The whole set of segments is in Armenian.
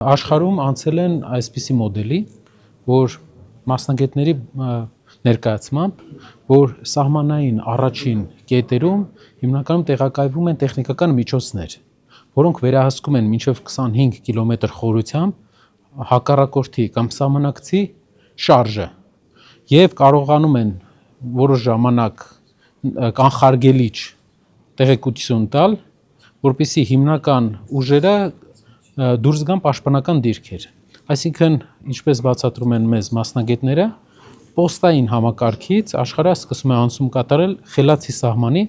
Աշխարհում անցել են այսպիսի մոդելի, որ մասնագետների ներկայացմամբ, որ սահմանային առաջին կետերում հիմնականում տեղակայվում են տեխնիկական միջոցներ, որոնք վերահսկում են մինչև 25 կիլոմետր խորությամբ հակառակորդի կամ սահմանակցի շարժը եւ կարողանում են որոշ ժամանակ կանխարգելիչ տեղեկություն տալ, որպեսզի հիմնական ուժերը դուրս գան պաշտպանական դիրքեր։ Այսինքն, ինչպես բացատրում են մեզ մասնագետները, պոստային համակարգից աշխարհը սկսում է անցում կատարել խելացի սահմանի,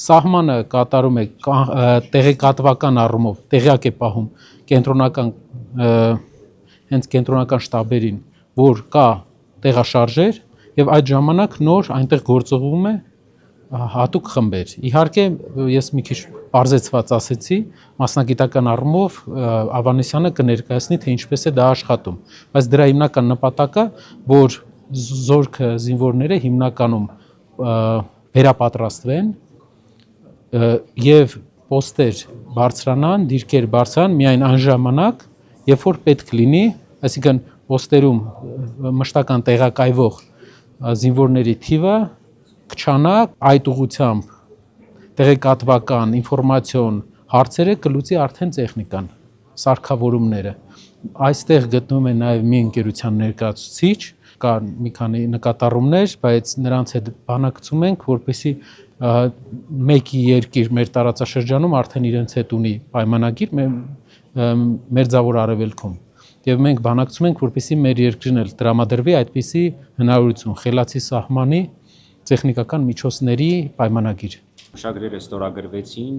սահմանը կատարում է տեղեկատվական առումով, տեղյակ է պահում կենտրոնական շտաբերին, որ կա տեղաշարժեր եւ այդ ժամանակ նոր այնտեղ գործողվում է հատուկ խմբեր։ Իհարկե, ես մի քիչ պարզեցված ասեցի, մասնագիտական առումով Ավանեսյանը կներկայացնի, թե ինչպես է դա աշխատում, բայց դրա հիմնական նպատակը, որ զորքը զինվորները հիմնականում վերապատրաստվեն եւ պոստեր բարձրանան, դիրքեր բարձրանան միայն այն ժամանակ, երբ որ պետք լինի, այսինքն պոստերում մշտական տեղակայվող զինվորների թիվը կչանա, այդ ուղղությամբ տեղեկատվական ինֆորմացիոն հարցերը կլուծի արդեն տեխնիկան, սարքավորումները։ Այստեղ գտնվում է նաև մի ընկերության ներկայացուցիչ, կան մի քանի նկատառումներ, բայց նրանց հետ բանակցում ենք, որպեսզի մեկի երկիր մեր տարածաշրջանում արդեն իրենց հետ ունի պայմանագիր Մերձավոր Արևելքում։ Եվ մենք բանակցում ենք, որպեսզի մեր երկրին էլ տրամադրվի այդպիսի հնարավորություն խելացի սահմանի տեխնիկական միջոցների պայմանագիր։ Շագրերը ստորագրվեցին,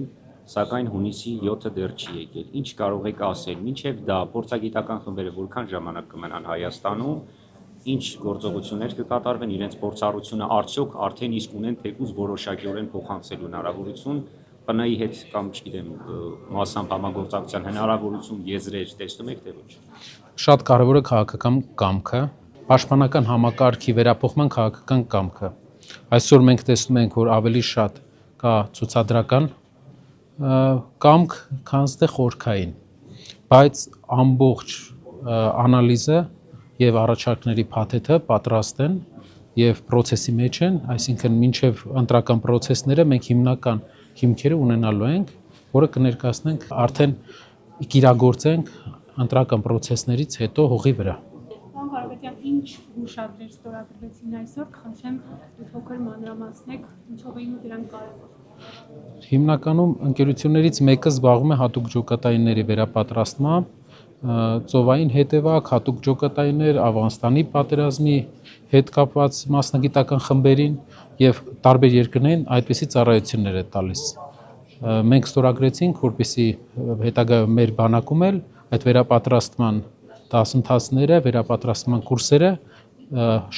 սակայն հունիսի 7-ը դեռ չի եկել։ Ինչ կարող եք ասել, մինչև դա փորձագիտական խմբերը որքան ժամանակ կմնան Հայաստանում, ինչ գործողություններ կկատարվեն, իրենց փորձառությունը արդյոք արդեն իսկ ունեն թեկուզ որոշակիորեն փոխանցելու հնարավորություն, ՊՆ-ի հետ կամ չգիտեմ, մասամբ համագործակցության հնարավորություն, եզրեր տեսնում եք թե ոչ։ Շատ կարևոր է քաղաքական կամքը, պաշտպանական համակարգի վերափոխման քաղաքական կամքը։ Այսօր մենք տեսնում ենք, որ ավելի շատ կա ցուցադրական կամք, քան թե խորքային, բայց ամբողջ անալիզը եւ առաջարկների փաթեթը պատրաստ են եւ process-ի մեջ են, այսինքն մինչեւ ընտրական process-ները մենք հիմնական հիմքերը ունենալու ենք, որը կներկայացնենք արդեն կիրագործենք ընտրական process-ներից հետո հողի վրա։ Պարոն Կարապետյան, ինչ հուշագրեր ստորագրվեցին այսօր, կխնդրեմ փոքր մանրամասնեք, ինչով էին դրանք կարևոր։ Հիմնականում ընկերություններից մեկը զբաղվում է հատուկ ջոկատայինների վերապատրաստմամբ, ծովային հետևակ, հատուկ ջոկատայիններ, Աֆղանստանի պատերազմի հետ կապված մասնագիտական խմբերին եւ տարբեր երկրներին այդպիսի ծառայություններ է տալիս։ Մենք ստորագրեցինք, որպեսզի հետագայում մեր բանակում էլ այդ վերապատրաստման դասընթացները, վերապատրաստման կուրսերը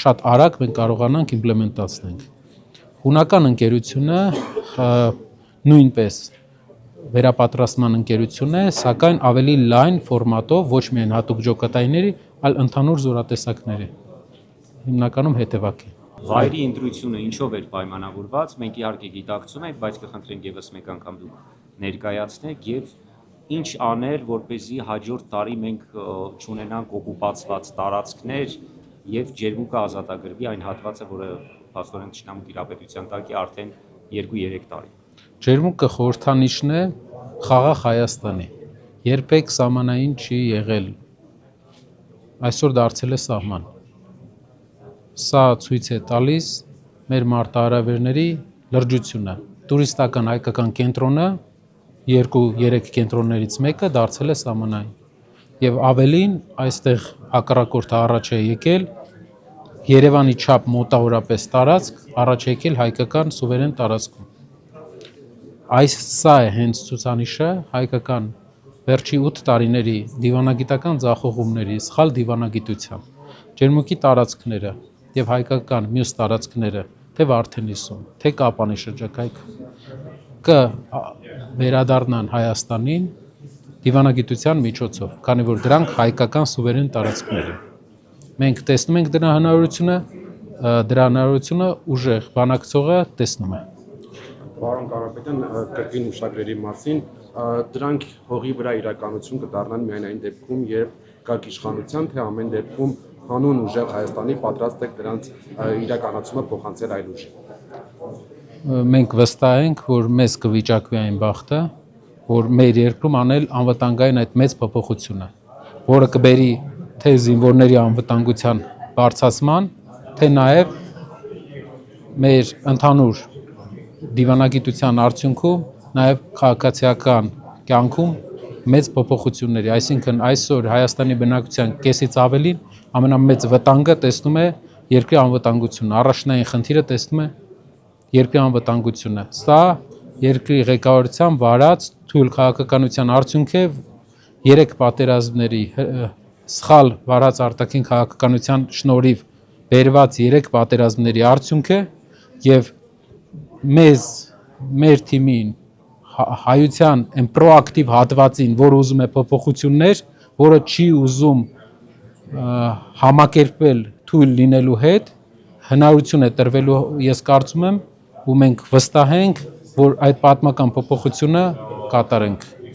շատ արագ մենք կարողանանք իմպլեմենտացնել։ Հունական ընկերությունը նույնպես վերապատրաստման ընկերություն է, սակայն ավելի լայն ֆորմատով, ոչ միայն հատուկ ջոկատայինների, այլ ընդհանուր զորատեսակների։ Հիմնականում հետևակ է։ Վայրի ընտրությունը ինչով էր պայմանավորված, մենք իհարկե գիտակցում ենք, բայց կխնդրենք եւս մեկ անգամ դուք ներկայացնեք եւ ինչ անել, որպեսզի հաջորդ տարի մենք չունենանք օկուպացված տարածքներ եւ ջերմուկը ազատագրվի այն հատվածը, որը փաստորեն Թշնամու տիրապետության տակ է արդեն 2-3 տարի։ Ջերմուկը խորհրդանիշն է խաղաղ Հայաստանի։ Երբեք սահմանային չի եղել։ Այսօր դարձել է սահման։ Սա ցույց է տալիս մեր մարտահրավերների լրջությունը։ Տուրիստական հայկական կենտրոնը 2-3 կենտրոններից մեկը դարձել է սահմանային։ Եվ ավելին այստեղ հակառակորդը առաջ է եկել Երևանի չափ մոտավորապես տարածք, առաջ է եկել հայկական սուվերեն տարածքում։ Սա է հենց ցուցանիշը հայկական վերջի 8 տարիների դիվանագիտական ձախողումների, սխալ դիվանագիտության, ջերմուկի տարածքները եւ հայկական մյուս տարածքները, թե Վարդենիսում, թե Կապանի շրջակայքում վերադառնան Հայաստանին դիվանագիտության միջոցով, քանի որ դրանք հայկական սուվերեն տարածքներ են։ Մենք տեսնում ենք դրա հնարավորությունը ուժեղ բանակցողը տեսնում է։ Պարոն Կարապետյան, կրկին ուշագրերի մասին, դրանք հողի վրա իրականություն կդառնան միայն այն դեպքում, երբ կարգ իշխանության, թե ամեն դեպքում հանուն ուժեղ Հայաստանի պատրաստ եք դրանց իրականացումը փոխանցել այլ ուժի։ Մենք վստահ ենք, որ մեզ կվիճակվի այն բախտը, որ մեր երկրում անել անվտանգային այդ մեծ փոփոխությունը, որը կբերի թե զինվորների անվտանգության բարձրացման, թե նաև մեր ընդհանուր դիվանագիտության արդյունքում նաև քաղաքացիական կյանքում մեծ փոփոխությունների, այսինքն այսօր Հայաստանի բնակչության կեսից ավելին ամենամեծ վտանգը տեսնում է երկրի անվտանգությունը, առաջնային խնդիրը տեսնում է երկրի անվտանգությունը։ Սա երկրի ղեկավարության վարած թույլ քաղաքականության արդյունք է, 3 պատերազմների սխալ վարած արտաքին քաղաքականության շնորհիվ բերված 3 պատերազմների արդյունք է եւ մեր թիմին հայության այն պրոակտիվ հատվածին, որ ուզում է փոփոխություններ, որը չի ուզում համակերպվել թույլ լինելու հետ, հնարություն է տրվելու, ես կարծում եմ, ու մենք վստահ ենք, որ այդ պատմական փոփոխությունը կատարենք։